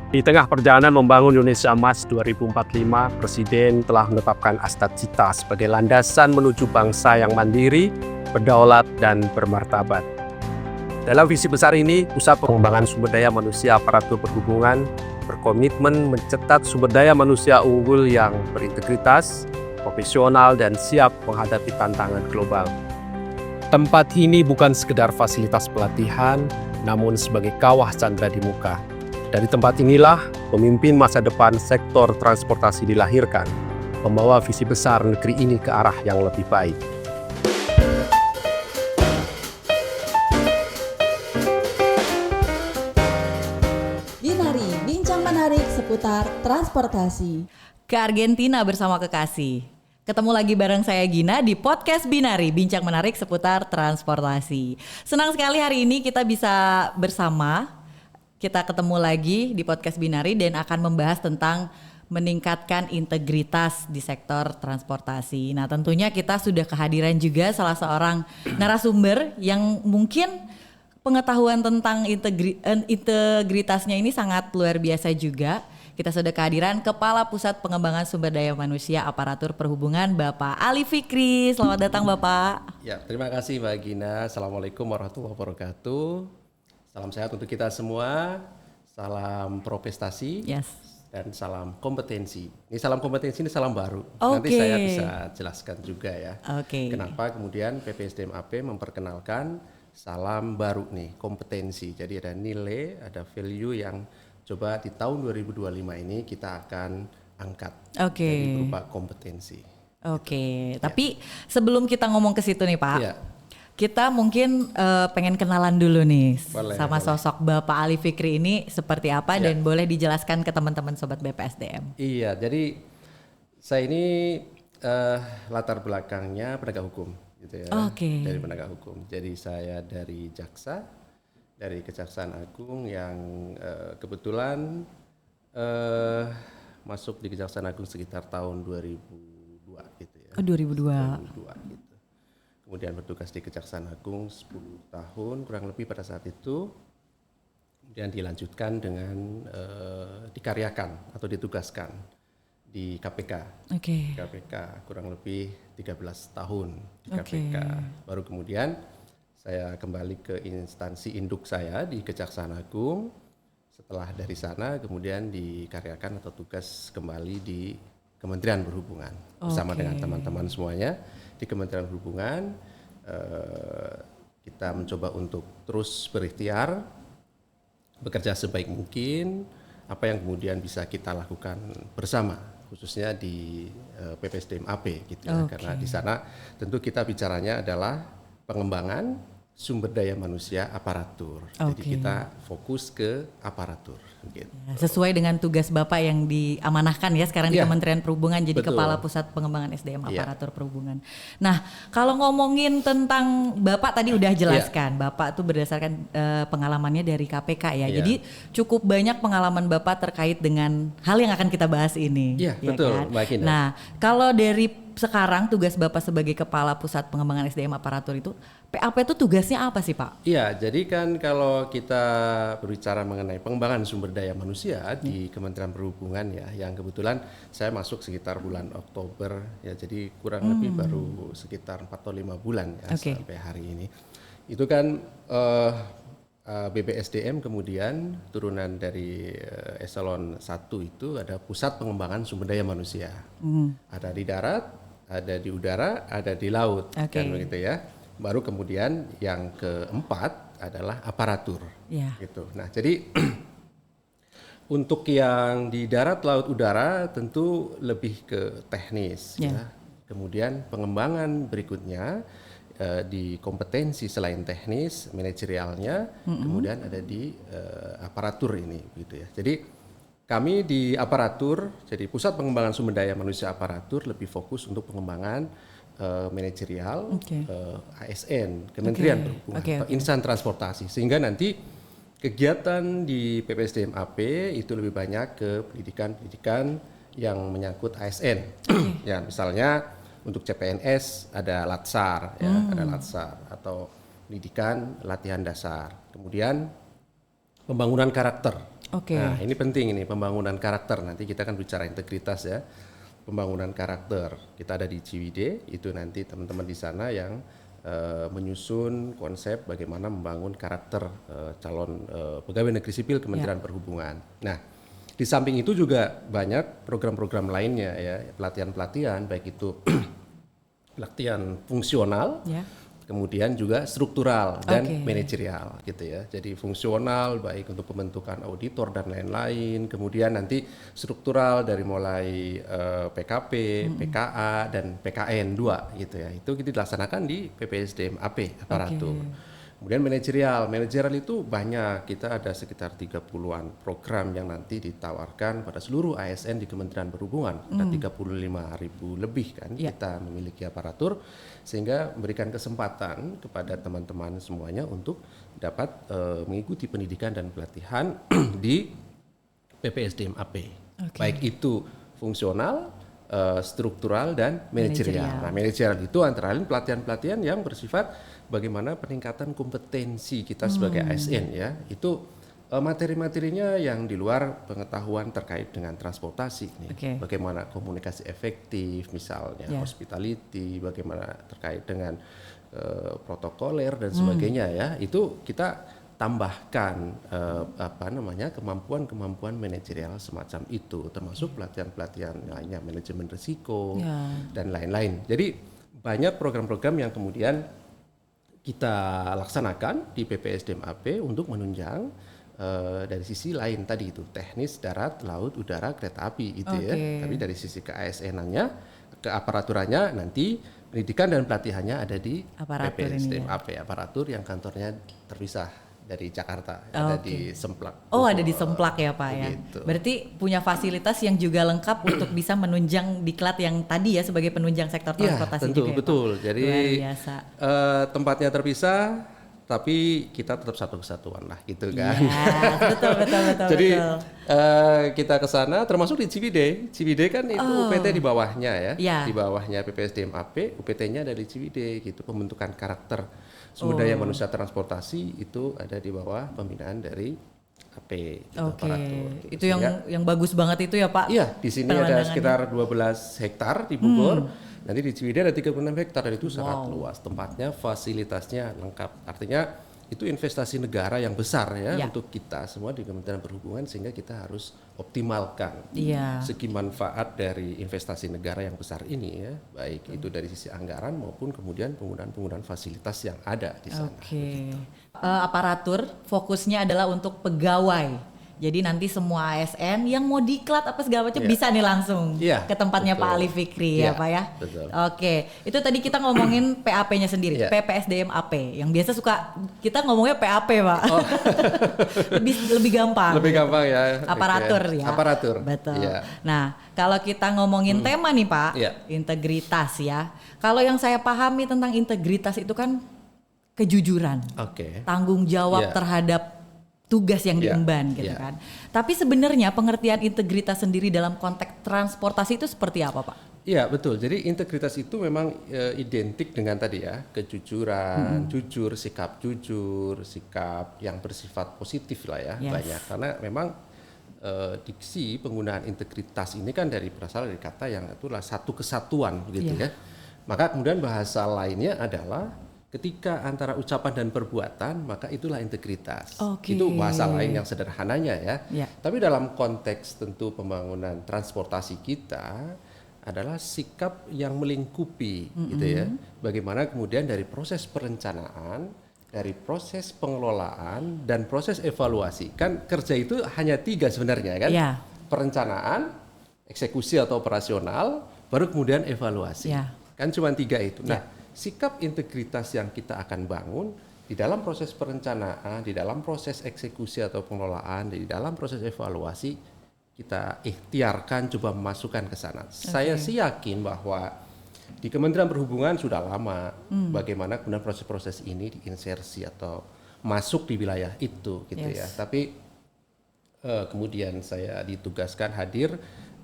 Di tengah perjalanan membangun Indonesia Emas 2045, Presiden telah menetapkan Astagita sebagai landasan menuju bangsa yang mandiri, berdaulat, dan bermartabat. Dalam visi besar ini, Pusat Pengembangan Sumber Daya Manusia Aparatur Perhubungan berkomitmen mencetak sumber daya manusia unggul yang berintegritas, profesional, dan siap menghadapi tantangan global. Tempat ini bukan sekedar fasilitas pelatihan, namun sebagai kawah candra di muka. Dari tempat inilah pemimpin masa depan sektor transportasi dilahirkan, membawa visi besar negeri ini ke arah yang lebih baik. Binari, bincang menarik seputar transportasi. Ke Argentina bersama kekasih. Ketemu lagi bareng saya Gina di podcast Binari, bincang menarik seputar transportasi. Senang sekali hari ini kita bisa bersama. Kita ketemu lagi di podcast Binari dan akan membahas tentang meningkatkan integritas di sektor transportasi. Nah, tentunya kita sudah kehadiran juga salah seorang narasumber yang mungkin pengetahuan tentang integritasnya ini sangat luar biasa juga. Kita sudah kehadiran Kepala Pusat Pengembangan Sumber Daya Manusia Aparatur Perhubungan, Bapak Ali Fikri. Selamat datang, Bapak. Ya, terima kasih Mbak Gina. Assalamualaikum warahmatullahi wabarakatuh. Salam sehat untuk kita semua, salam prestasi, dan salam kompetensi. Ini salam kompetensi, ini salam baru. Nanti saya bisa jelaskan juga ya. Kenapa kemudian PPSDM-AP memperkenalkan salam baru nih, kompetensi. Jadi ada nilai, ada value yang coba di tahun 2025 ini kita akan angkat jadi berupa kompetensi. Tapi sebelum kita ngomong ke situ nih Pak. Kita mungkin pengen kenalan dulu nih sama sosok Bapak Ali Fikri ini seperti apa dan boleh dijelaskan ke teman-teman Sobat BPSDM. Iya, jadi saya ini latar belakangnya penegak hukum gitu ya. Dari penegak hukum. Jadi saya dari jaksa, dari Kejaksaan Agung yang kebetulan masuk di Kejaksaan Agung sekitar tahun 2002 gitu ya. 2002 gitu. Kemudian bertugas di Kejaksaan Agung 10 tahun kurang lebih pada saat itu, kemudian dilanjutkan dengan dikaryakan atau ditugaskan di KPK. KPK kurang lebih 13 tahun di KPK. Baru kemudian saya kembali ke instansi induk saya di Kejaksaan Agung. Setelah dari sana kemudian dikaryakan atau tugas kembali di Kementerian Perhubungan bersama dengan teman-teman semuanya. Di Kementerian Perhubungan kita mencoba untuk terus berikhtiar, bekerja sebaik mungkin, apa yang kemudian bisa kita lakukan bersama, khususnya di PPSDM-AP gitu ya. Karena di sana tentu kita bicaranya adalah pengembangan sumber daya manusia aparatur. Jadi kita fokus ke aparatur. Gitu. Sesuai dengan tugas Bapak yang diamanahkan ya sekarang di Kementerian Perhubungan jadi Kepala Pusat Pengembangan SDM Aparatur Perhubungan. Nah, kalau ngomongin tentang Bapak tadi udah jelaskan, Bapak tuh berdasarkan pengalamannya dari KPK ya. Jadi cukup banyak pengalaman Bapak terkait dengan hal yang akan kita bahas ini. Iya, betul, kan? Mbak Gina. Nah, kalau dari sekarang tugas Bapak sebagai Kepala Pusat Pengembangan SDM Aparatur itu, PAP itu tugasnya apa sih Pak? Iya, jadi kan kalau kita berbicara mengenai pengembangan sumber daya manusia di Kementerian Perhubungan ya, yang kebetulan saya masuk sekitar bulan Oktober ya, jadi kurang lebih baru sekitar 4 atau 5 bulan ya sampai hari ini. Itu kan BPSDM kemudian turunan dari eselon 1 itu ada Pusat Pengembangan Sumber Daya Manusia. Ada di darat, ada di udara, ada di laut, kan begitu ya. Baru kemudian yang keempat adalah aparatur, gitu. Nah, jadi untuk yang di darat, laut, udara tentu lebih ke teknis, ya. Kemudian pengembangan berikutnya di kompetensi selain teknis, manajerialnya, kemudian ada di aparatur ini, gitu ya. Jadi kami di aparatur, jadi Pusat Pengembangan Sumber Daya Manusia Aparatur lebih fokus untuk pengembangan manajerial, ASN, Kementerian Perhubungan, atau insan transportasi, sehingga nanti kegiatan di PPSDM-AP itu lebih banyak ke pendidikan yang menyangkut ASN. Ya, misalnya untuk CPNS ada Latsar, ya, ada Latsar atau pendidikan latihan dasar. Kemudian pembangunan karakter. Oke. Nah, ini penting ini pembangunan karakter. Nanti kita akan bicara integritas ya. Pembangunan karakter. Kita ada di Ciwidey, itu nanti teman-teman di sana yang menyusun konsep bagaimana membangun karakter calon pegawai negeri sipil Kementerian Perhubungan. Nah, di samping itu juga banyak program-program lainnya ya, pelatihan-pelatihan baik itu pelatihan fungsional, kemudian juga struktural dan manajerial gitu ya. Jadi fungsional baik untuk pembentukan auditor dan lain-lain, kemudian nanti struktural dari mulai PKP, PKA dan PKN 2 gitu ya. Itu kita dilaksanakan di PPSDM AP aparatur. Kemudian manajerial itu banyak, kita ada sekitar 30-an program yang nanti ditawarkan pada seluruh ASN di Kementerian Perhubungan. Ada 35.000 lebih kan kita memiliki aparatur, sehingga memberikan kesempatan kepada teman-teman semuanya untuk dapat mengikuti pendidikan dan pelatihan di PPSDM AP. Baik itu fungsional, struktural dan manajerial. Nah, manajerial itu antara lain pelatihan-pelatihan yang bersifat bagaimana peningkatan kompetensi kita sebagai ASN ya. Itu materi-materinya yang di luar pengetahuan terkait dengan transportasi nih. Bagaimana komunikasi efektif misalnya, hospitality, bagaimana terkait dengan protokoler dan sebagainya ya. Itu kita tambahkan kemampuan-kemampuan manajerial semacam itu, termasuk pelatihan-pelatihan lainnya, manajemen risiko dan lain-lain. Jadi banyak program-program yang kemudian kita laksanakan di PPSDM AP untuk menunjang dari sisi lain tadi itu teknis, darat, laut, udara, kereta api itu ya. Tapi dari sisi ke-ASN-nya, keaparaturannya nanti pendidikan dan pelatihannya ada di PPSDM AP aparatur yang kantornya terpisah dari Jakarta, ada di Semplak. Oh, ada di Semplak ya Pak ya. Begitu. Berarti punya fasilitas yang juga lengkap untuk bisa menunjang diklat yang tadi ya sebagai penunjang sektor transportasi tentu, juga ya, betul. Pak? Jadi luar biasa. Tempatnya terpisah, tapi kita tetap satu kesatuan lah gitu kan. Betul. Jadi kita ke sana, termasuk di Ciwidey. Ciwidey kan itu UPT di bawahnya ya, di bawahnya PPSDM AP, UPT-nya ada di Ciwidey gitu. Pembentukan karakter sumber daya manusia transportasi itu ada di bawah pembinaan dari AP. Aparatur. Itu yang bagus banget itu ya Pak. Iya, di sini ada sekitar 12 hektar di Bogor. Nanti di Ciwidey ada 36 hektar dan itu sangat luas. Tempatnya, fasilitasnya lengkap. Artinya itu investasi negara yang besar ya untuk kita semua di Kementerian Perhubungan, sehingga kita harus optimalkan segi manfaat dari investasi negara yang besar ini ya, baik itu dari sisi anggaran maupun kemudian penggunaan fasilitas yang ada di sana. Aparatur fokusnya adalah untuk pegawai. Jadi nanti semua ASN yang mau diklat apa segala macam bisa nih langsung ke tempatnya Pak Ali Fikri ya Pak ya. Betul. Itu tadi kita ngomongin PAP-nya sendiri, PPSDM AP. Yang biasa suka kita ngomongnya PAP Pak. lebih gampang. Lebih gampang ya. Aparatur ya. Aparatur. Betul. Nah, kalau kita ngomongin tema nih Pak, integritas ya. Kalau yang saya pahami tentang integritas itu kan kejujuran, tanggung jawab terhadap tugas yang diemban gitu kan. Tapi sebenarnya pengertian integritas sendiri dalam konteks transportasi itu seperti apa Pak? Iya betul, jadi integritas itu memang identik dengan tadi ya, kejujuran, jujur, sikap yang bersifat positif lah ya, banyak. Karena memang diksi penggunaan integritas ini kan berasal dari kata yang itulah satu kesatuan gitu ya. Maka kemudian bahasa lainnya adalah ketika antara ucapan dan perbuatan, maka itulah integritas. Itu bahasa lain yang sederhananya ya. Tapi dalam konteks tentu pembangunan transportasi kita adalah sikap yang melingkupi gitu ya. Bagaimana kemudian dari proses perencanaan, dari proses pengelolaan dan proses evaluasi. Kan kerja itu hanya 3 sebenarnya kan. Perencanaan, eksekusi atau operasional, baru kemudian evaluasi. Kan cuma 3 itu. Nah, sikap integritas yang kita akan bangun di dalam proses perencanaan, di dalam proses eksekusi atau pengelolaan, di dalam proses evaluasi, kita ikhtiarkan coba memasukkan ke sana. Saya sih yakin bahwa di Kementerian Perhubungan sudah lama bagaimana kemudian proses-proses ini diinsersi atau masuk di wilayah itu gitu ya. Tapi kemudian saya ditugaskan hadir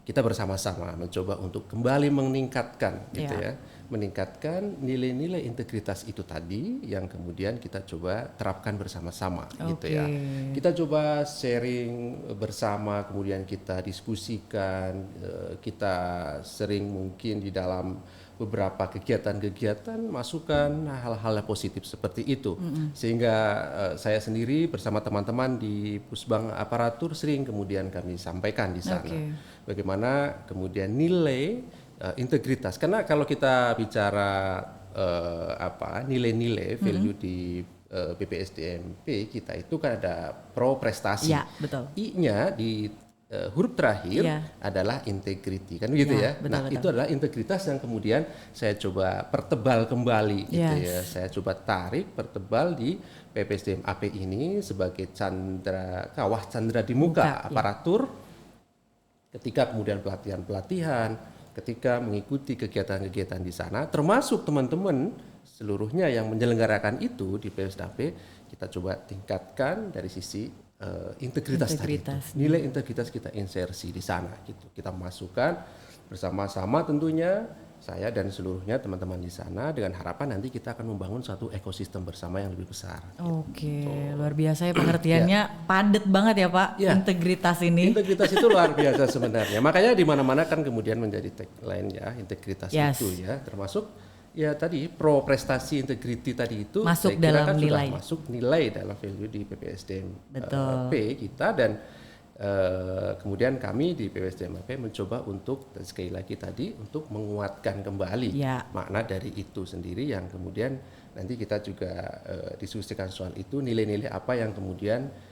kita bersama-sama mencoba untuk kembali meningkatkan gitu ya, meningkatkan nilai-nilai integritas itu tadi yang kemudian kita coba terapkan bersama-sama gitu ya. Kita coba sharing bersama, kemudian kita diskusikan, kita sering mungkin di dalam beberapa kegiatan-kegiatan masukkan hal-hal yang positif seperti itu, sehingga saya sendiri bersama teman-teman di Pusbang Aparatur sering kemudian kami sampaikan di sana bagaimana kemudian nilai integritas, karena kalau kita bicara nilai-nilai value di BPSDMP kita itu kan ada pro prestasi, betul. I-nya di huruf terakhir adalah integrity kan gitu ya. Betul. Itu adalah integritas yang kemudian saya coba pertebal kembali gitu ya. Saya coba tarik pertebal di PPSDM AP ini sebagai kawah candra di muka aparatur ketika kemudian pelatihan-pelatihan, ketika mengikuti kegiatan-kegiatan di sana, termasuk teman-teman seluruhnya yang menyelenggarakan itu di PPSDM AP, kita coba tingkatkan dari sisi integritas tadi itu. Nilai integritas kita insersi di sana gitu. Kita masukkan bersama-sama tentunya, saya dan seluruhnya teman-teman di sana, dengan harapan nanti kita akan membangun satu ekosistem bersama yang lebih besar. Oke, luar biasa ya pengertiannya, padat banget ya Pak, integritas ini. Integritas itu luar biasa sebenarnya. Makanya di mana-mana kan kemudian menjadi tagline ya, integritas itu ya, termasuk ya tadi pro prestasi integrity tadi itu masuk saya kira dalam kan nilai. sudah masuk nilai dalam value di PPSDM P kita, dan kemudian kami di PPSDM AP mencoba untuk, dan sekali lagi tadi, untuk menguatkan kembali makna dari itu sendiri, yang kemudian nanti kita juga diskusikan soal itu, nilai-nilai apa yang kemudian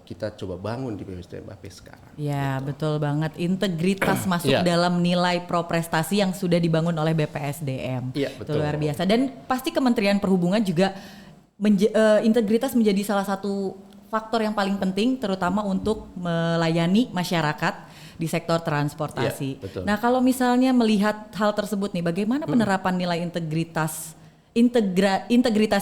kita coba bangun di PPSDM AP sekarang. Ya gitu. Betul banget, integritas masuk dalam nilai pro prestasi yang sudah dibangun oleh BPSDM. Itu luar biasa, dan pasti Kementerian Perhubungan juga integritas menjadi salah satu faktor yang paling penting, terutama untuk melayani masyarakat di sektor transportasi. Nah kalau misalnya melihat hal tersebut nih, bagaimana penerapan nilai integritas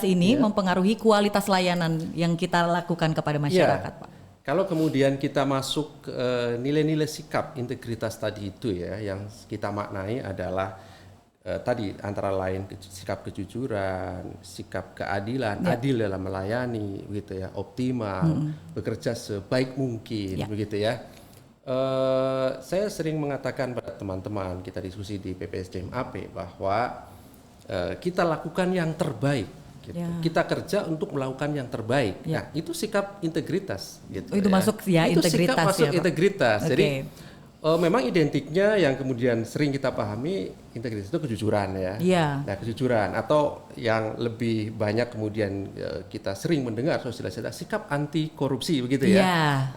ini mempengaruhi kualitas layanan yang kita lakukan kepada masyarakat, Pak? Kalau kemudian kita masuk nilai-nilai sikap integritas tadi itu ya, yang kita maknai adalah tadi antara lain sikap kejujuran, sikap keadilan, adil dalam melayani, begitu ya, optimal, bekerja sebaik mungkin, begitu ya. Saya sering mengatakan pada teman-teman kita diskusi di PPSDM AP bahwa kita lakukan yang terbaik, gitu. Kita kerja untuk melakukan yang terbaik. Nah, itu sikap integritas, gitu. Itu masuk ya itu integritas sikap masuk ya, Pak? Integritas. Jadi memang identiknya yang kemudian sering kita pahami integritas itu kejujuran ya. Nah, kejujuran, atau yang lebih banyak kemudian kita sering mendengar sosialisasi sikap anti korupsi, begitu ya.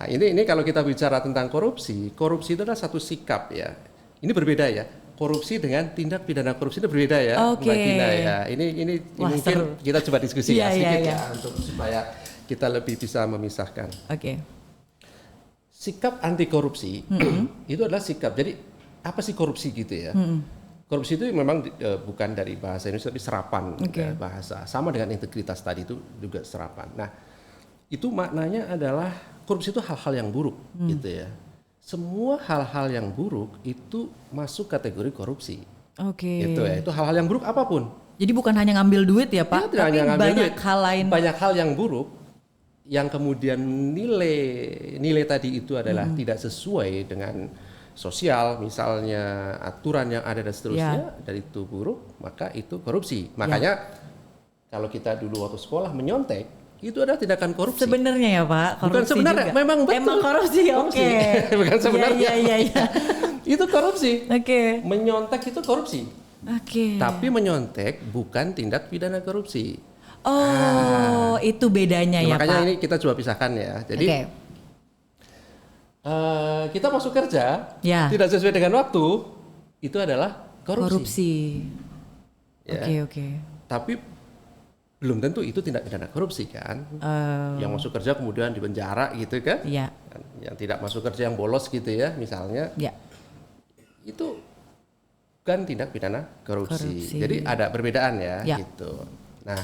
Nah, ini kalau kita bicara tentang korupsi itu adalah satu sikap ya. Ini berbeda ya. Korupsi dengan tindak pidana korupsi itu berbeda ya, Mbak Gina ya. Ini mungkin kita coba diskusi sedikit ya, untuk supaya kita lebih bisa memisahkan. Sikap anti korupsi itu adalah sikap. Jadi apa sih korupsi gitu ya? Korupsi itu memang bukan dari bahasa Indonesia tapi serapan bahasa. Sama dengan integritas tadi itu juga serapan. Nah, itu maknanya adalah korupsi itu hal-hal yang buruk gitu ya. Semua hal-hal yang buruk itu masuk kategori korupsi. Gitu ya. Itu hal-hal yang buruk apapun. Jadi bukan hanya ngambil duit ya Pak, tapi banyak hal lain. Banyak hal yang buruk yang kemudian nilai tadi itu adalah tidak sesuai dengan sosial, misalnya aturan yang ada dan seterusnya, dan itu buruk, maka itu korupsi. Makanya kalau kita dulu waktu sekolah menyontek, itu adalah tindakan korupsi. Sebenarnya ya Pak, korupsi bukan sebenarnya, juga. memang betul. Emang korupsi, bukan sebenarnya. Itu korupsi. Menyontek itu korupsi. Tapi menyontek bukan tindak pidana korupsi. Itu bedanya ya Pak. Makanya ini kita coba pisahkan ya. Jadi kita masuk kerja tidak sesuai dengan waktu, itu adalah korupsi. Tapi belum tentu itu tindak pidana korupsi kan. Yang masuk kerja kemudian di penjara gitu kan. Yang tidak masuk kerja yang bolos gitu ya misalnya. Itu bukan tindak pidana korupsi. Jadi ada perbedaan ya gitu. Nah,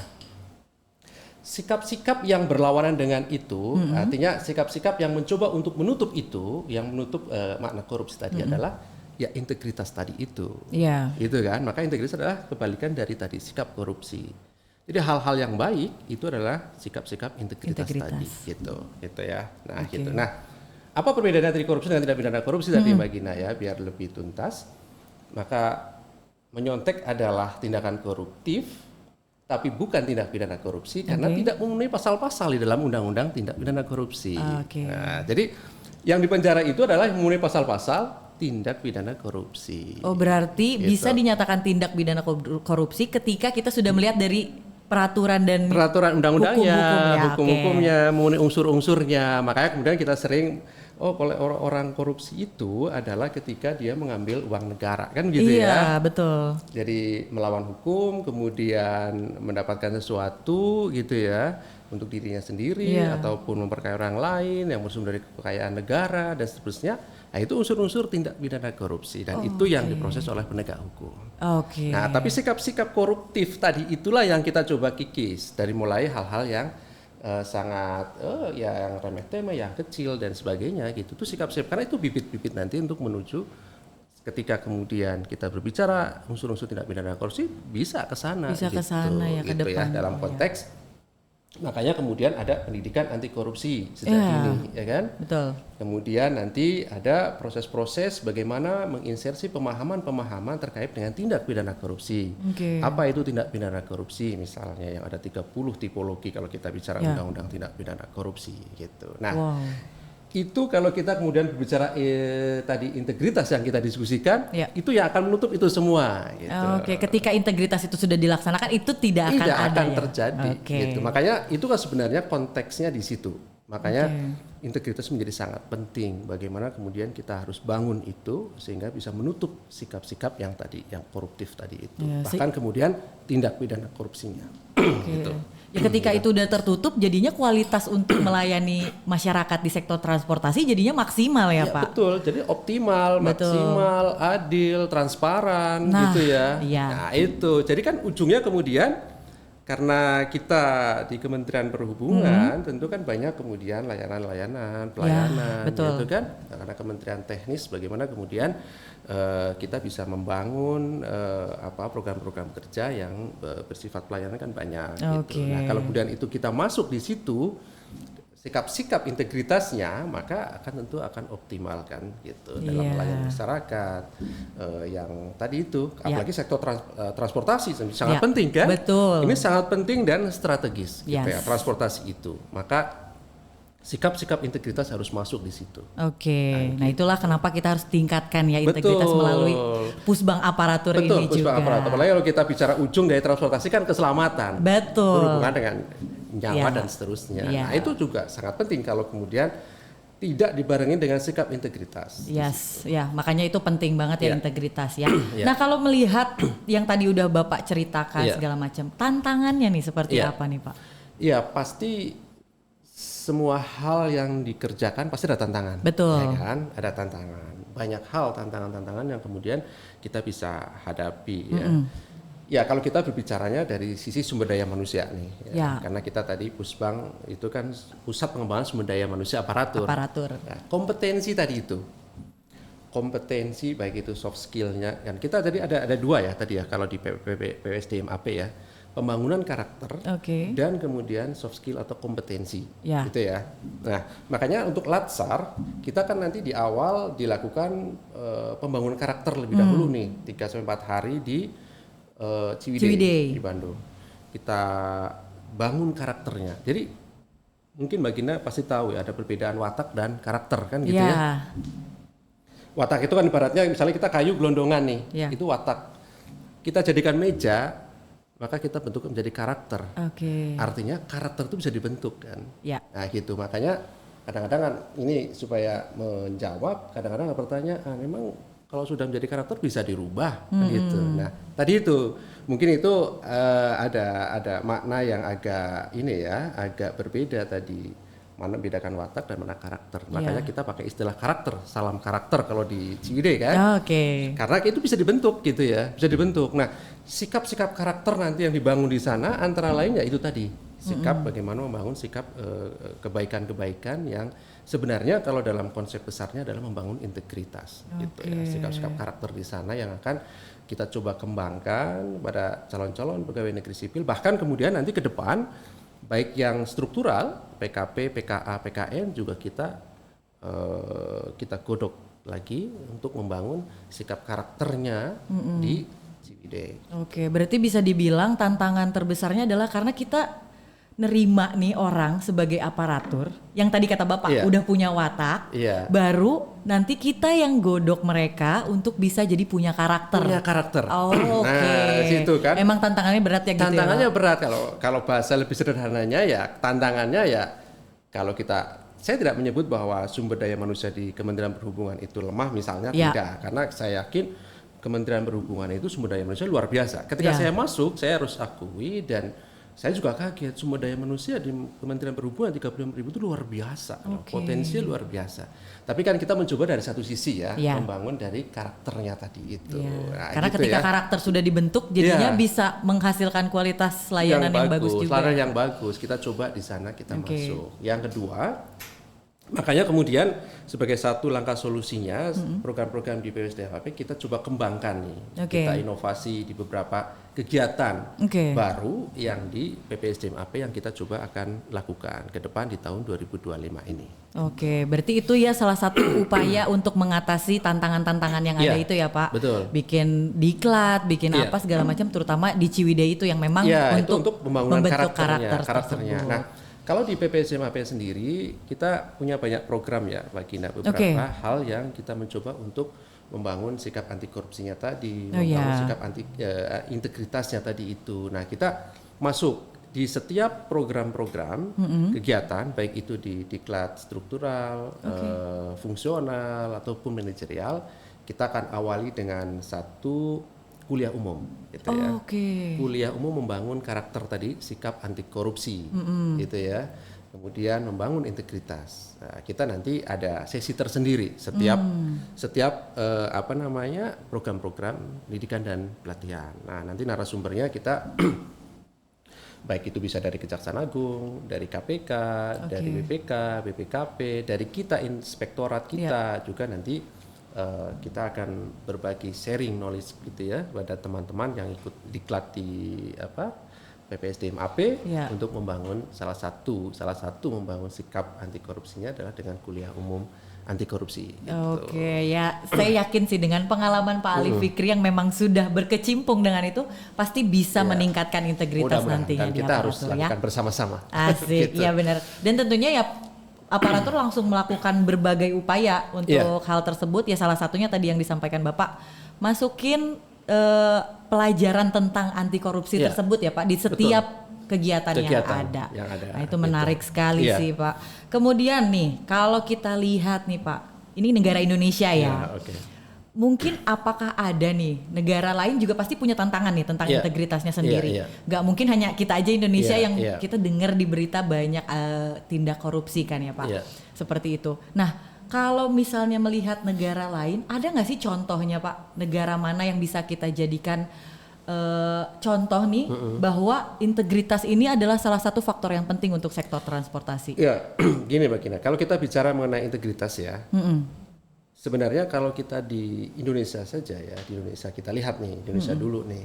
sikap-sikap yang berlawanan dengan itu, artinya sikap-sikap yang mencoba untuk menutup itu, yang menutup makna korupsi tadi adalah ya integritas tadi itu. Iya. Itu kan, maka integritas adalah kebalikan dari tadi sikap korupsi. Jadi hal-hal yang baik itu adalah sikap-sikap integritas tadi, gitu ya. Nah, gitu. Nah, apa perbedaannya dari korupsi dengan tindak pidana korupsi tadi Mbak Gina ya, biar lebih tuntas. Maka menyontek adalah tindakan koruptif, tapi bukan tindak pidana korupsi karena tidak memenuhi pasal-pasal di dalam Undang-Undang Tindak Pidana Korupsi. Nah, jadi yang dipenjara itu adalah yang memenuhi pasal-pasal tindak pidana korupsi. Oh, berarti Gitu. bisa dinyatakan tindak pidana korupsi ketika kita sudah melihat dari peraturan undang-undangnya, hukum-hukumnya, memenuhi unsur-unsurnya. Makanya kemudian kita sering kalau orang korupsi itu adalah ketika dia mengambil uang negara, kan gitu ya. Iya, betul. Jadi melawan hukum, kemudian mendapatkan sesuatu gitu ya untuk dirinya sendiri ataupun memperkaya orang lain yang bersumber dari kekayaan negara dan seterusnya. Nah, itu unsur-unsur tindak pidana korupsi dan itu yang diproses oleh penegak hukum. Nah, tapi sikap-sikap koruptif tadi itulah yang kita coba kikis dari mulai hal-hal yang sangat yang remeh-temeh, yang kecil dan sebagainya gitu. Itu sikap-sikap karena itu bibit-bibit nanti untuk menuju ketika kemudian kita berbicara unsur-unsur tindak pidana korupsi bisa ke sana Bisa ke sana ya, ke depan. dalam konteks makanya kemudian ada pendidikan anti korupsi sejak dini, ya kan? Betul. Kemudian nanti ada proses-proses bagaimana menginsersi pemahaman-pemahaman terkait dengan tindak pidana korupsi. Apa itu tindak pidana korupsi misalnya yang ada 30 tipologi kalau kita bicara undang-undang tindak pidana korupsi gitu. Nah, itu kalau kita kemudian berbicara tadi integritas yang kita diskusikan, itu yang akan menutup itu semua. Gitu. Ketika integritas itu sudah dilaksanakan, itu tidak akan terjadi. Gitu. Makanya itu kan sebenarnya konteksnya di situ. Makanya integritas menjadi sangat penting. Bagaimana kemudian kita harus bangun itu sehingga bisa menutup sikap-sikap yang tadi, yang koruptif tadi itu. Bahkan kemudian tindak pidana korupsinya. Gitu. Ya ketika itu udah tertutup, jadinya kualitas untuk melayani masyarakat di sektor transportasi jadinya maksimal ya Pak? Betul, jadi optimal, maksimal, adil, transparan gitu ya. Nah itu, jadi kan ujungnya kemudian karena kita di Kementerian Perhubungan tentu kan banyak kemudian layanan-layanan, pelayanan gitu kan. Karena Kementerian Teknis bagaimana kemudian kita bisa membangun program-program kerja yang bersifat pelayanan kan banyak gitu. Nah, kalau kemudian itu kita masuk di situ sikap-sikap integritasnya maka tentu akan optimal kan gitu dalam melayani masyarakat yang tadi itu apalagi sektor transportasi sangat penting kan. Betul. Ini sangat penting dan strategis gitu ya transportasi itu. Maka sikap-sikap integritas harus masuk di situ. Nah itulah kenapa kita harus tingkatkan ya integritas melalui pusbang aparatur ini juga. Pusbang aparatur. Apalagi kalau kita bicara ujung dari transportasi kan keselamatan. Berhubungan dengan nyawa dan seterusnya. Nah itu juga sangat penting kalau kemudian tidak dibarengi dengan sikap integritas. Makanya itu penting banget ya integritas ya. Nah kalau melihat yang tadi udah Bapak ceritakan segala macam, tantangannya nih seperti apa nih Pak? Iya pasti semua hal yang dikerjakan pasti ada tantangan. Betul. Ya kan? Ada tantangan. Banyak hal tantangan-tantangan yang kemudian kita bisa hadapi ya. Ya kalau kita berbicaranya dari sisi sumber daya manusia nih. Karena kita tadi Pusbang itu kan pusat pengembangan sumber daya manusia aparatur. Nah, kompetensi tadi itu. Kompetensi baik itu soft skill-nya. Dan kita tadi ada dua ya tadi ya kalau di PWSDMAP ya. Pembangunan karakter dan kemudian soft skill atau kompetensi gitu ya. Nah makanya untuk Latsar kita kan nanti di awal dilakukan pembangunan karakter lebih dahulu nih 3-4 hari di Ciwidey di Bandung. Kita bangun karakternya. Jadi mungkin Mbak Gina pasti tahu ya ada perbedaan watak dan karakter kan gitu ya. Watak itu kan ibaratnya misalnya kita kayu gelondongan nih, itu watak. Kita jadikan meja maka kita bentuk menjadi karakter. Artinya karakter itu bisa dibentuk kan. Nah gitu makanya kadang-kadang kan ini supaya menjawab kadang-kadang pertanyaan memang kalau sudah menjadi karakter bisa dirubah gitu. Nah tadi itu mungkin itu ada makna yang agak agak berbeda tadi. Mana bedakan watak dan mana karakter. Makanya kita pakai istilah karakter, salam karakter kalau di Ciwidey kan. Karena itu bisa dibentuk gitu ya, bisa dibentuk. Nah, sikap-sikap karakter nanti yang dibangun di sana antara lain ya itu tadi sikap bagaimana membangun sikap kebaikan-kebaikan yang sebenarnya kalau dalam konsep besarnya adalah membangun integritas gitu ya. Sikap-sikap karakter di sana yang akan kita coba kembangkan pada calon-calon pegawai negeri sipil, bahkan kemudian nanti ke depan baik yang struktural PKP, PKA, PKN juga kita godok lagi untuk membangun sikap karakternya di Ciwidey. Oke, berarti bisa dibilang tantangan terbesarnya adalah karena kita nerima nih orang sebagai aparatur yang tadi kata Bapak udah punya watak, baru nanti kita yang godok mereka untuk bisa jadi punya karakter. Punya karakter. Oh, oke. Nah, situ kan. Emang tantangannya berat ya gitu. Tantangannya berat kalau bahasa lebih sederhananya ya tantangannya ya kalau saya tidak menyebut bahwa sumber daya manusia di Kementerian Perhubungan itu lemah misalnya, tidak, karena saya yakin Kementerian Perhubungan itu sumber daya manusia luar biasa. Ketika saya masuk, saya harus akui dan saya juga kaget sumber daya manusia di Kementerian Perhubungan 35.000 itu luar biasa, potensinya luar biasa. Tapi kan kita mencoba dari satu sisi membangun dari karakternya tadi itu. Nah, karena gitu ketika karakter sudah dibentuk, jadinya bisa menghasilkan kualitas layanan yang bagus juga. Layanan yang bagus, kita coba di sana kita masuk. Yang kedua, makanya kemudian sebagai satu langkah solusinya program-program di PPSDMAP kita coba kembangkan nih. Kita inovasi di beberapa kegiatan baru yang di PPSDMAP yang kita coba akan lakukan ke depan di tahun 2025 ini. Oke, berarti itu ya salah satu upaya untuk mengatasi tantangan-tantangan yang ada itu ya Pak. Betul. Bikin diklat, bikin apa segala macam, terutama di Ciwidey itu yang memang untuk pembangunan membentuk karakternya. Nah, kalau di PPSDMAP sendiri kita punya banyak program ya Pak Gina, beberapa hal yang kita mencoba untuk membangun sikap anti korupsinya tadi, membangun sikap anti integritasnya tadi itu. Nah, kita masuk di setiap program-program kegiatan baik itu di diklat struktural, fungsional ataupun manajerial, kita akan awali dengan satu kuliah umum gitu ya. Kuliah umum membangun karakter tadi, sikap anti korupsi gitu ya. Kemudian membangun integritas. Nah, kita nanti ada sesi tersendiri setiap program-program pendidikan dan pelatihan. Nah, nanti narasumbernya kita baik itu bisa dari Kejaksaan Agung, dari KPK, dari BPK, BPKP, dari kita inspektorat kita juga nanti kita akan berbagi sharing knowledge gitu ya pada teman-teman yang ikut diklat di PPSDMAP untuk membangun salah satu membangun sikap anti korupsinya adalah dengan kuliah umum anti korupsi. Gitu. Ya saya yakin sih dengan pengalaman Pak Ali Fikri yang memang sudah berkecimpung dengan itu pasti bisa meningkatkan integritas nantinya. Dan kita harus lakukan bersama-sama. Asik, ya benar. Dan tentunya ya aparatur langsung melakukan berbagai upaya untuk hal tersebut. Ya salah satunya tadi yang disampaikan Bapak, masukin pelajaran tentang anti korupsi tersebut ya Pak di setiap kegiatan yang ada. Nah, itu menarik sekali sih Pak. Kemudian nih kalau kita lihat nih Pak, ini negara Indonesia ya. Mungkin apakah ada nih negara lain juga pasti punya tantangan nih tentang integritasnya sendiri. Gak mungkin hanya kita aja Indonesia yang kita dengar di berita banyak tindak korupsi kan ya Pak. Seperti itu. Nah kalau misalnya melihat negara lain, ada nggak sih contohnya Pak? Negara mana yang bisa kita jadikan contoh nih bahwa integritas ini adalah salah satu faktor yang penting untuk sektor transportasi? Ya, gini Mbak Gina, kalau kita bicara mengenai integritas ya, sebenarnya kalau kita di Indonesia saja ya, di Indonesia kita lihat nih, Indonesia dulu nih,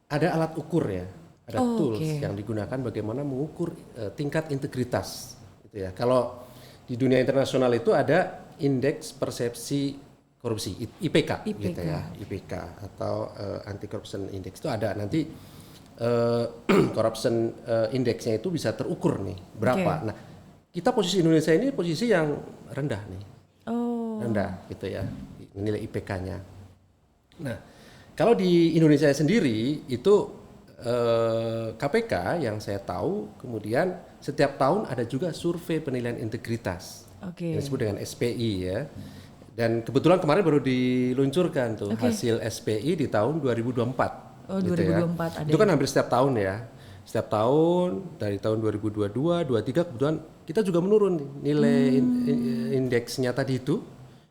ada alat ukur ya, ada tools yang digunakan bagaimana mengukur tingkat integritas, gitu ya. Kalau di dunia internasional itu ada indeks persepsi korupsi IPK gitu ya, IPK atau anti corruption index itu ada nanti corruption indeksnya itu bisa terukur nih berapa. Nah kita posisi Indonesia ini posisi yang rendah nih, rendah gitu ya nilai IPK-nya. Nah kalau di Indonesia sendiri itu KPK yang saya tahu kemudian setiap tahun ada juga survei penilaian integritas yang disebut dengan SPI ya. Dan kebetulan kemarin baru diluncurkan tuh hasil SPI di tahun 2024. Gitu 2024 ya. ada. Itu kan hampir setiap tahun ya. Setiap tahun dari tahun 2022, 2023 kebetulan kita juga menurun nilai indeksnya tadi itu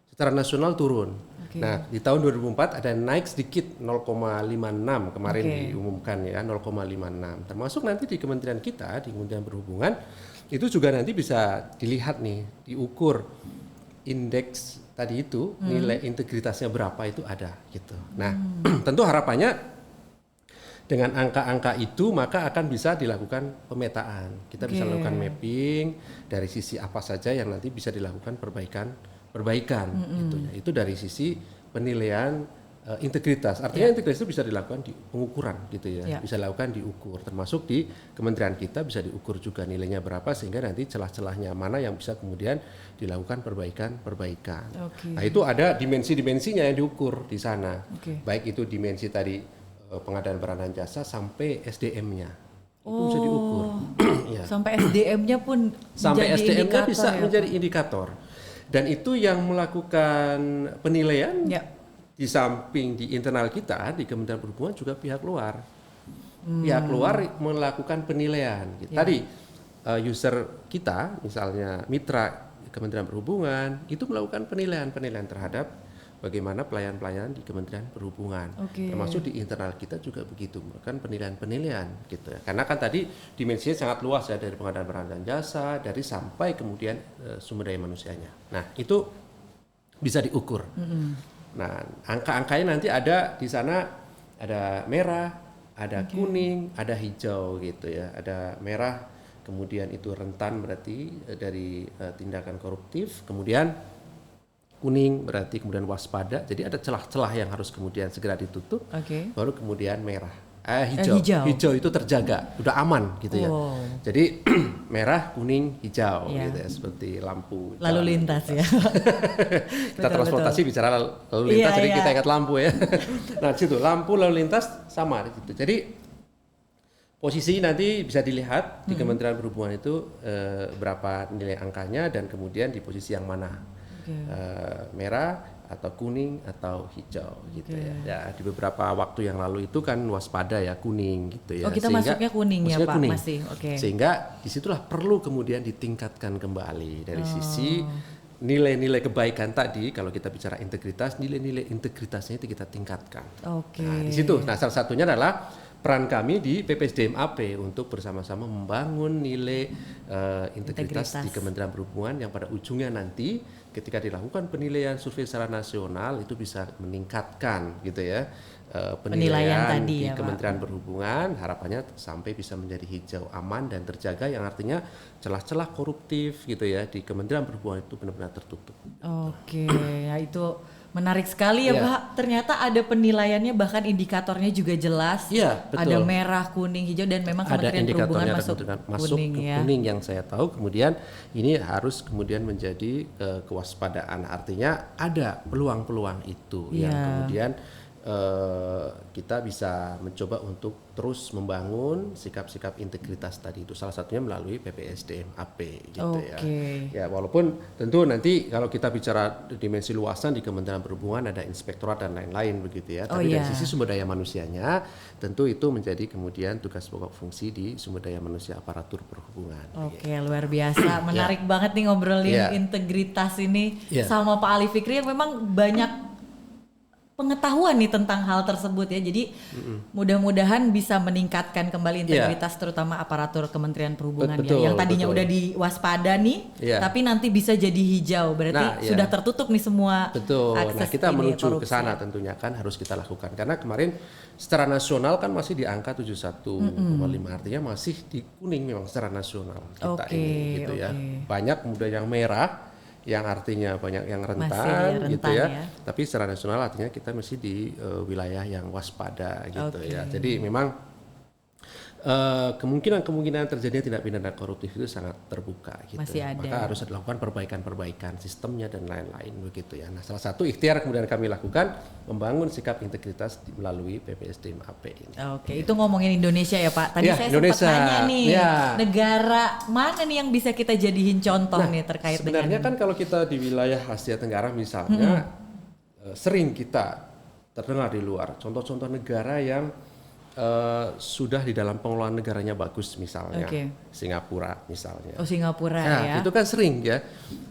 secara nasional turun. Nah, di tahun 2004 ada naik sedikit 0,56 kemarin diumumkan ya, 0,56. Termasuk nanti di kementerian kita, di Kementerian Perhubungan, itu juga nanti bisa dilihat nih, diukur indeks tadi itu, nilai integritasnya berapa itu ada gitu. Nah, tentu harapannya dengan angka-angka itu maka akan bisa dilakukan pemetaan. Kita bisa lakukan mapping dari sisi apa saja yang nanti bisa dilakukan perbaikan gitu ya. Itu dari sisi penilaian integritas. Artinya integritas itu bisa dilakukan di pengukuran gitu ya. Bisa dilakukan diukur, termasuk di kementerian kita bisa diukur juga nilainya berapa sehingga nanti celah-celahnya mana yang bisa kemudian dilakukan perbaikan. Nah, itu ada dimensi-dimensinya yang diukur di sana. Baik itu dimensi tadi pengadaan barang dan jasa sampai SDM-nya. Itu bisa diukur. Ya. Sampai SDM-nya pun sampai SDM-nya bisa ya, menjadi indikator. Dan itu yang melakukan penilaian di samping di internal kita di Kementerian Perhubungan juga pihak luar. Pihak luar melakukan penilaian. Tadi user kita misalnya mitra Kementerian Perhubungan itu melakukan penilaian terhadap bagaimana pelayanan di Kementerian Perhubungan. Termasuk di internal kita juga begitu, melakukan penilaian gitu ya. Karena kan tadi dimensinya sangat luas ya, dari pengadaan barang dan jasa, dari sampai kemudian sumber daya manusianya. Nah, itu bisa diukur. Nah, angka-angkanya nanti ada di sana, ada merah, ada kuning, ada hijau gitu ya. Ada merah, kemudian itu rentan berarti dari tindakan koruptif, kemudian kuning berarti kemudian waspada. Jadi ada celah-celah yang harus kemudian segera ditutup. Baru kemudian merah. Hijau itu terjaga, udah aman gitu ya. Jadi merah, kuning, hijau gitu ya, seperti lampu lalu lintas ya. Kita transportasi bicara lalu lintas, jadi kita ingat lampu ya. Nah, situ lampu lalu lintas sama gitu. Jadi posisi nanti bisa dilihat di Kementerian Perhubungan itu berapa nilai angkanya dan kemudian di posisi yang mana. Merah atau kuning atau hijau gitu ya. Ya, di beberapa waktu yang lalu itu kan waspada ya, kuning gitu ya. Kita masuknya kuning ya Pak, kuning. masih. Sehingga disitulah perlu kemudian ditingkatkan kembali dari sisi nilai-nilai kebaikan tadi. Kalau kita bicara integritas, nilai-nilai integritasnya itu kita tingkatkan. Nah, di situ. Nah, salah satunya adalah peran kami di PPSDM AP untuk bersama-sama membangun nilai integritas di Kementerian Perhubungan yang pada ujungnya nanti ketika dilakukan penilaian survei secara nasional itu bisa meningkatkan gitu ya penilaian tadi di ya, Kementerian Perhubungan, harapannya sampai bisa menjadi hijau, aman dan terjaga, yang artinya celah-celah koruptif gitu ya di Kementerian Perhubungan itu benar-benar tertutup. Ya itu menarik sekali ya Pak. Ternyata ada penilaiannya, bahkan indikatornya juga jelas. Betul. Ada merah, kuning, hijau, dan memang Kementerian Perhubungan masuk kuning ya. Kuning yang saya tahu. Kemudian ini harus kemudian menjadi kewaspadaan. Artinya ada peluang-peluang itu yang kemudian kita bisa mencoba untuk terus membangun sikap-sikap integritas tadi itu, salah satunya melalui PPSDM AP gitu ya. Ya, walaupun tentu nanti kalau kita bicara dimensi luasan di Kementerian Perhubungan ada inspektorat dan lain-lain begitu ya. Tapi dari sisi sumber daya manusianya tentu itu menjadi kemudian tugas pokok fungsi di sumber daya manusia aparatur perhubungan. Luar biasa, menarik banget nih ngobrolin integritas ini sama Pak Ali Fikri yang memang banyak pengetahuan nih tentang hal tersebut ya. Jadi mudah-mudahan bisa meningkatkan kembali integritas terutama aparatur Kementerian Perhubungan ya. Yang tadinya udah diwaspada nih, tapi nanti bisa jadi hijau. Berarti sudah tertutup nih semua akses. Nah, kita menuju ke sana tentunya kan harus kita lakukan. Karena kemarin secara nasional kan masih di angka 71,5, artinya masih di kuning memang secara nasional kita ini gitu ya. Banyak kemudian yang merah, yang artinya banyak yang rentan gitu ya. Tapi secara nasional artinya kita masih di wilayah yang waspada gitu ya. Jadi memang kemungkinan terjadinya tindak pidana koruptif itu sangat terbuka gitu. Masih ada. Maka harus dilakukan perbaikan sistemnya dan lain-lain begitu ya. Nah, salah satu ikhtiar kemudian kami lakukan membangun sikap integritas melalui PPSDM AP ini. Itu ngomongin Indonesia ya Pak. Tadi saya sempat nanya nih, negara mana nih yang bisa kita jadiin contoh nih terkait dengan sebenarnya kan kalau kita di wilayah Asia Tenggara misalnya sering kita terdengar di luar contoh-contoh negara yang sudah di dalam pengelolaan negaranya bagus, misalnya Singapura misalnya. Oh, Singapura Nah, ya. itu kan sering ya.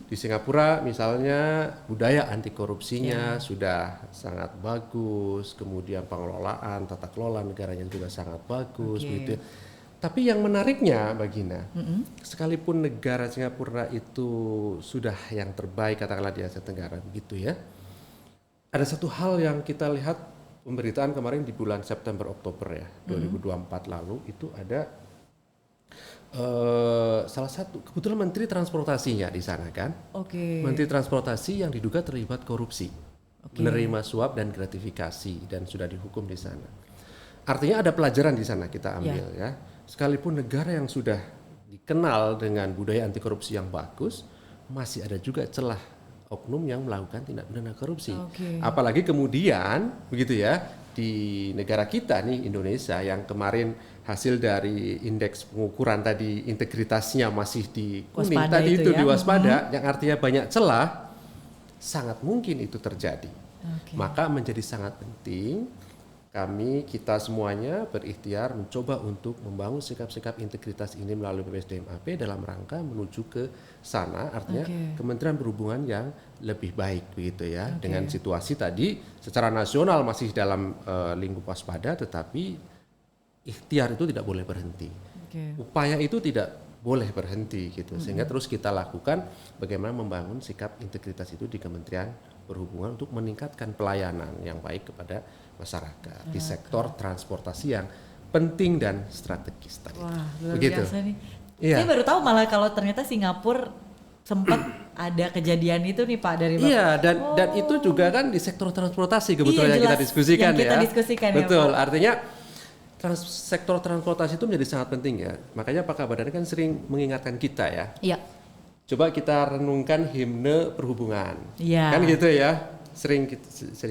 Di Singapura misalnya budaya anti korupsinya sudah sangat bagus, kemudian pengelolaan tata kelola negaranya juga sangat bagus begitu. Tapi yang menariknya Bagina, sekalipun negara Singapura itu sudah yang terbaik katakanlah di Asia Tenggara begitu ya. Ada satu hal yang kita lihat pemberitaan kemarin di bulan September Oktober ya 2024 lalu itu ada salah satu kebetulan Menteri Transportasinya di sana kan, Menteri Transportasi yang diduga terlibat korupsi, menerima suap dan gratifikasi dan sudah dihukum di sana. Artinya ada pelajaran di sana kita ambil ya. Sekalipun negara yang sudah dikenal dengan budaya anti korupsi yang bagus, masih ada juga celah oknum yang melakukan tindak pidana korupsi. Apalagi kemudian begitu ya di negara kita nih Indonesia yang kemarin hasil dari indeks pengukuran tadi integritasnya masih di kuning waspada tadi itu ya. diwaspada, yang artinya banyak celah, sangat mungkin itu terjadi. Maka menjadi sangat penting kita semuanya berikhtiar mencoba untuk membangun sikap-sikap integritas ini melalui PPSDMAP dalam rangka menuju ke sana, artinya Kementerian Perhubungan yang lebih baik begitu ya. Dengan situasi tadi secara nasional masih dalam lingkup waspada, tetapi ikhtiar itu tidak boleh berhenti. Upaya itu tidak boleh berhenti gitu. Sehingga terus kita lakukan bagaimana membangun sikap integritas itu di Kementerian Perhubungan untuk meningkatkan pelayanan yang baik kepada masyarakat di sektor transportasi yang penting dan strategis tadi. Wah, luar begitu. biasa nih. Iya. Saya baru tahu malah kalau ternyata Singapura sempat ada kejadian itu nih Pak dari Bapak. Iya, dan itu juga kan di sektor transportasi kebetulan yang kita jelas, diskusikan yang kita ya. diskusikan Betul, ya, Pak. artinya sektor transportasi itu menjadi sangat penting ya. Makanya Pak Kabadan kan sering mengingatkan kita ya. Iya. Coba kita renungkan himne perhubungan. Iya. Kan gitu ya. Sering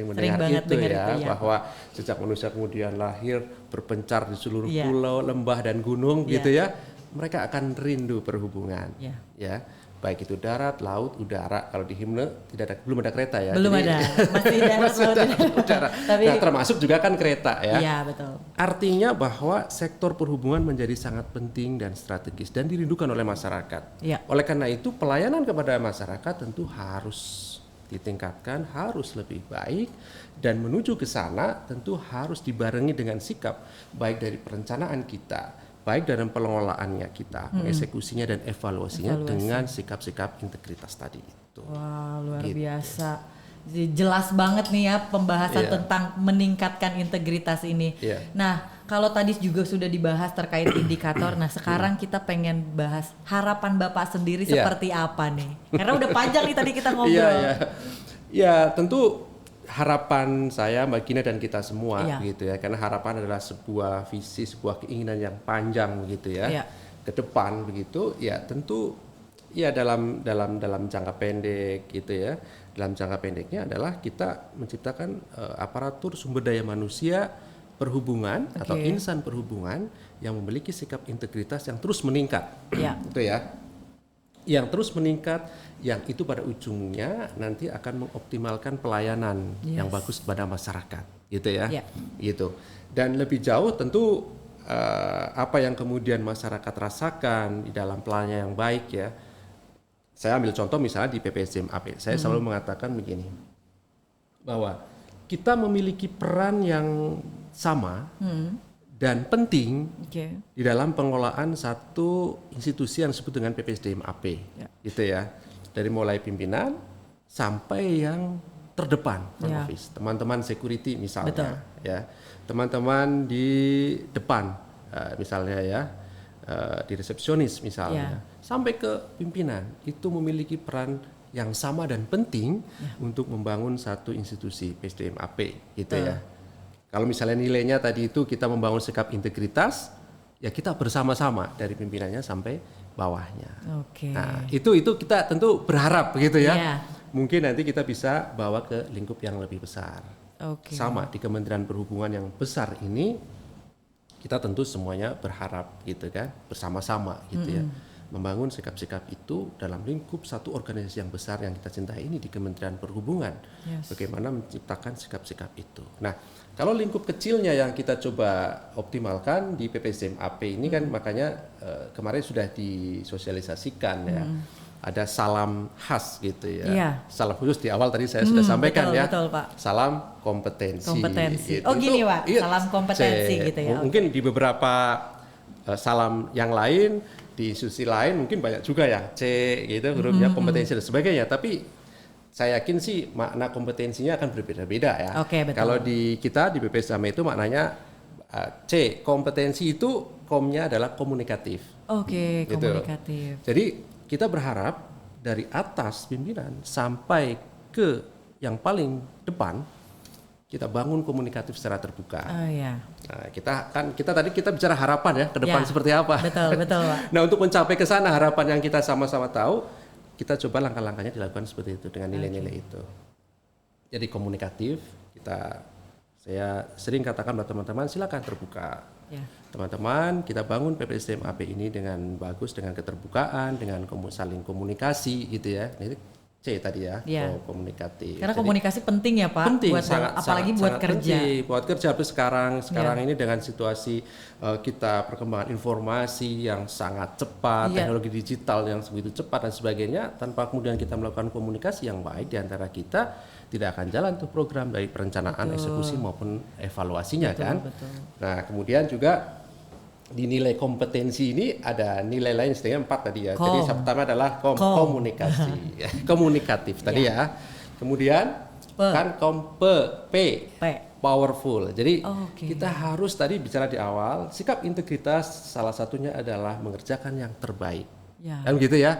mendengar banget itu dengar ya, itu, ya. bahwa sejak manusia kemudian lahir berpencar di seluruh Iya. pulau, lembah dan gunung Iya. gitu ya, mereka akan rindu perhubungan. Iya. Ya, baik itu darat, laut, udara. Kalau di himne belum ada kereta ya. Belum Jadi- ada. Masih darat, Masih laut, udara. Tapi Nah, termasuk juga kan kereta ya. iya, betul. Artinya bahwa sektor perhubungan menjadi sangat penting dan strategis dan dirindukan oleh masyarakat. Iya. Oleh karena itu pelayanan kepada masyarakat tentu harus ditingkatkan, harus lebih baik, dan menuju ke sana tentu harus dibarengi dengan sikap baik dari perencanaan kita, baik dalam pengelolaannya kita, eksekusinya dan evaluasinya dengan sikap-sikap integritas tadi itu. Wah, luar Gitu. biasa. Jelas banget nih ya pembahasan Iya. tentang meningkatkan integritas ini. Iya. Nah, kalau tadi juga sudah dibahas terkait indikator, nah sekarang kita pengen bahas harapan Bapak sendiri Iya. seperti apa nih? Karena udah panjang nih tadi kita ngobrol. Iya, iya. Ya, tentu harapan saya Mbak Gina dan kita semua Iya. gitu ya. Karena harapan adalah sebuah visi, sebuah keinginan yang panjang begitu ya. Iya. Ke depan begitu, ya tentu ya dalam jangka pendek gitu ya. Dalam jangka pendeknya adalah kita menciptakan aparatur sumber daya manusia perhubungan atau insan perhubungan yang memiliki sikap integritas yang terus meningkat. Iya. Gitu ya. Yang terus meningkat, yang itu pada ujungnya nanti akan mengoptimalkan pelayanan yang bagus kepada masyarakat, gitu ya. Iya. Gitu. Dan lebih jauh tentu apa yang kemudian masyarakat rasakan di dalam pelayanan yang baik ya. Saya ambil contoh misalnya di PPSDMAP. Saya selalu mengatakan begini, bahwa kita memiliki peran yang sama dan penting di dalam pengelolaan satu institusi yang disebut dengan PPSDMAP, gitu ya. Dari mulai pimpinan sampai yang terdepan, front office, teman-teman security misalnya, ya, teman-teman di depan, misalnya ya, di resepsionis misalnya, sampai ke pimpinan itu memiliki peran yang sama dan penting untuk membangun satu institusi PPSDMAP, gitu ya. Kalau misalnya nilainya tadi itu kita membangun sikap integritas, ya kita bersama-sama dari pimpinannya sampai bawahnya. Nah, itu kita tentu berharap begitu ya. Iya. Mungkin nanti kita bisa bawa ke lingkup yang lebih besar. Sama di Kementerian Perhubungan yang besar ini, kita tentu semuanya berharap gitu kan, bersama-sama gitu ya. membangun sikap-sikap itu dalam lingkup satu organisasi yang besar yang kita cintai ini di Kementerian Perhubungan. Bagaimana menciptakan sikap-sikap itu. Nah, kalau lingkup kecilnya yang kita coba optimalkan di PPSDM-AP ini kan makanya kemarin sudah disosialisasikan ya. Ada salam khas gitu ya. Iya. Salam khusus di awal tadi saya sudah sampaikan ya. Betul, Pak. Salam kompetensi. Kompetensi. Gitu. Oh gini Pak, Iya, salam kompetensi C. gitu ya. Mungkin di beberapa salam yang lain, di institusi lain mungkin banyak juga yang C gitu hurufnya kompetensi dan sebagainya. Tapi saya yakin sih makna kompetensinya akan berbeda-beda ya. Oke, betul. Kalau di kita di BPSDM itu maknanya C, kompetensi itu komnya adalah komunikatif. Oke, Gitu. komunikatif. Jadi kita berharap dari atas pimpinan sampai ke yang paling depan kita bangun komunikatif secara terbuka. Oh iya. Nah, kita tadi bicara harapan ya ke depan Ya, seperti apa. betul, Pak. Nah, untuk mencapai ke sana harapan yang kita sama-sama tahu, kita coba langkah-langkahnya dilakukan seperti itu dengan nilai-nilai itu. Jadi komunikatif, saya sering katakan buat teman-teman silakan terbuka. Ya. Teman-teman, kita bangun PPSDM-AP ini dengan bagus, dengan keterbukaan, dengan saling komunikasi gitu ya. Nah, itu C tadi ya, Ya. komunikatif. Karena Jadi, komunikasi penting ya Pak, penting, buat apalagi buat kerja. penting. Buat kerja. Tapi sekarang ini dengan situasi kita perkembangan informasi yang sangat cepat, Iya. teknologi digital yang begitu cepat dan sebagainya, tanpa kemudian kita melakukan komunikasi yang baik di antara kita, tidak akan jalan tuh program dari perencanaan, eksekusi maupun evaluasinya kan. Betul. Nah, kemudian juga di nilai kompetensi ini ada nilai lain setengah 4 tadi ya. Jadi yang pertama adalah komunikasi, komunikatif tadi ya. Kemudian kan P, powerful. Jadi kita harus tadi bicara di awal sikap integritas salah satunya adalah mengerjakan yang terbaik. Ya. Kan gitu ya,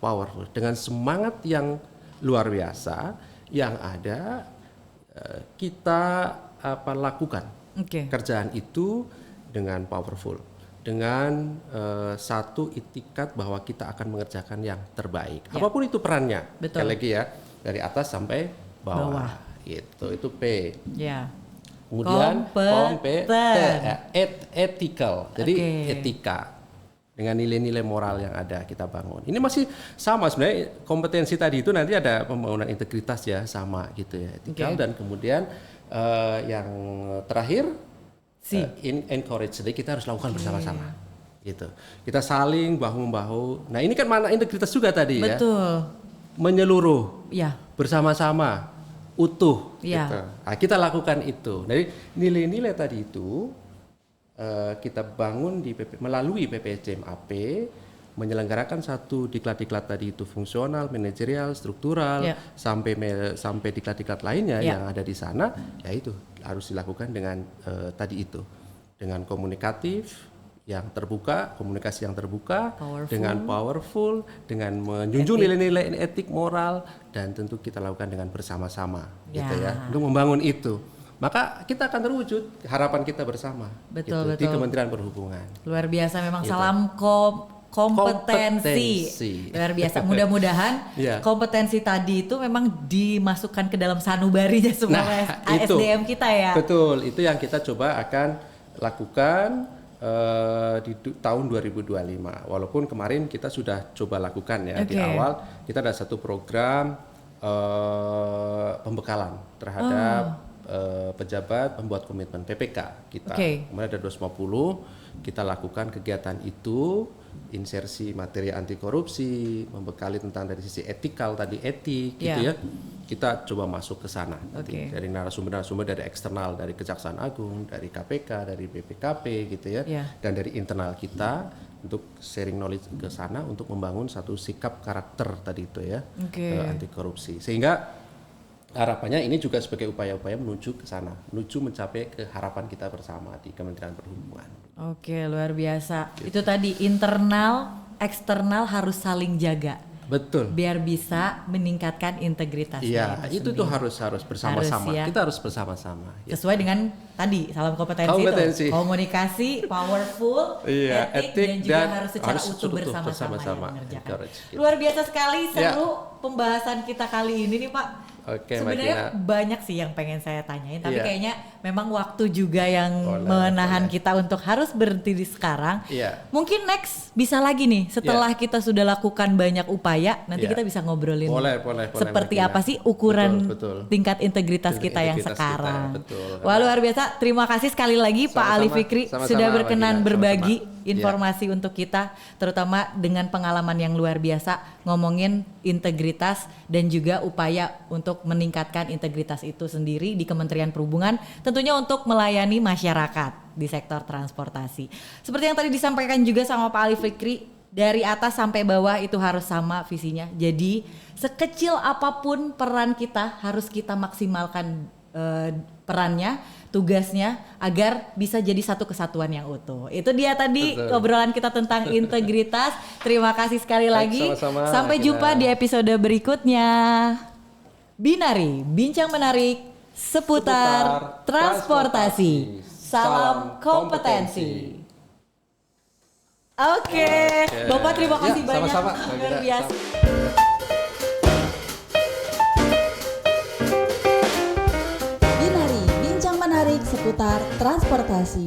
powerful dengan semangat yang luar biasa yang ada kita lakukan kerjaan itu dengan powerful, dengan satu itikat bahwa kita akan mengerjakan yang terbaik. Ya. Apapun itu perannya. Betul. Sekali lagi ya, dari atas sampai bawah. Itu P. Ya. Kemudian ethical. Jadi etika dengan nilai-nilai moral yang ada kita bangun. Ini masih sama sebenarnya kompetensi tadi itu nanti ada pembangunan integritas ya sama gitu ya, etikal dan kemudian yang terakhir encourage. Jadi kita harus lakukan bersama-sama gitu. Kita saling bahu-membahu. Nah, ini kan mana integritas juga tadi ya. Betul. Menyeluruh. Ya. Bersama-sama utuh Ya. gitu. Nah, kita lakukan itu. Jadi nilai-nilai tadi itu kita bangun melalui PPSDM-AP, menyelenggarakan satu diklat-diklat tadi itu fungsional, manajerial, struktural, sampai diklat-diklat lainnya yang ada di sana, ya itu harus dilakukan dengan tadi itu, dengan komunikatif yang terbuka, komunikasi yang terbuka, dengan powerful, dengan menjunjung nilai-nilai etik moral, dan tentu kita lakukan dengan bersama-sama, gitu ya, untuk membangun itu. Maka kita akan terwujud harapan kita bersama Betul. di Kementerian Perhubungan. Luar biasa memang salam kompetensi. Luar biasa. Mudah-mudahan kompetensi tadi itu memang dimasukkan ke dalam sanubarinya semua ASDM kita ya. Betul, itu yang kita coba akan lakukan di tahun 2025. Walaupun kemarin kita sudah coba lakukan ya di awal, kita ada satu program pembekalan terhadap pejabat pembuat komitmen PPK kita. Kemudian ada 250, kita lakukan kegiatan itu, insersi materi anti korupsi, membekali tentang dari sisi etikal tadi, etik gitu ya. Kita coba masuk ke sana dari narasumber-narasumber dari eksternal, dari Kejaksaan Agung, dari KPK, dari BPKP gitu ya, dan dari internal kita untuk sharing knowledge ke sana untuk membangun satu sikap karakter tadi itu ya, anti korupsi. Sehingga harapannya ini juga sebagai upaya-upaya menuju ke sana, menuju mencapai ke harapan kita bersama di Kementerian Perhubungan. Oke, luar biasa. Gitu. Itu tadi internal, eksternal harus saling jaga. Betul. Biar bisa meningkatkan integritas. Iya, itu tuh harus bersama-sama. Kita harus bersama-sama. Sesuai dengan tadi salam kompetensi. Itu komunikasi, powerful, etik dan juga harus secara utuh bersama-sama mengerjakan. Luar biasa sekali seru pembahasan kita kali ini nih Pak. Oke, Sebenarnya Mbak Gina. banyak sih yang pengen saya tanyain, tapi Iya. kayaknya memang waktu juga yang Boleh, menahan boleh. kita untuk harus berhenti di sekarang. Iya. Mungkin next bisa lagi nih setelah kita sudah lakukan banyak upaya, nanti Iya. kita bisa ngobrolin Boleh, seperti Mbak Gina. apa sih ukuran Betul. tingkat integritas kita yang Integritas sekarang. kita, betul. Wah, luar biasa. Terima kasih sekali lagi Pak Ali Sama-sama. Fikri Sama-sama, sudah Mbak berkenan Gina. berbagi Sama-sama. informasi untuk kita, terutama dengan pengalaman yang luar biasa ngomongin integritas dan juga upaya untuk meningkatkan integritas itu sendiri di Kementerian Perhubungan, tentunya untuk melayani masyarakat di sektor transportasi. Seperti yang tadi disampaikan juga sama Pak Ali Fikri, dari atas sampai bawah itu harus sama visinya. Jadi sekecil apapun peran kita harus kita maksimalkan perannya, tugasnya agar bisa jadi satu kesatuan yang utuh. Itu dia tadi Betul. obrolan kita tentang integritas. Terima kasih sekali Baik, lagi. sama-sama, Sampai Mbak jumpa Gina. di episode berikutnya. Binari, bincang menarik seputar transportasi. Salam kompetensi. Oke, Bapak terima kasih Ya, banyak. sama-sama, Mbak Luar Gina. biasa. Binari, bincang menarik seputar transportasi.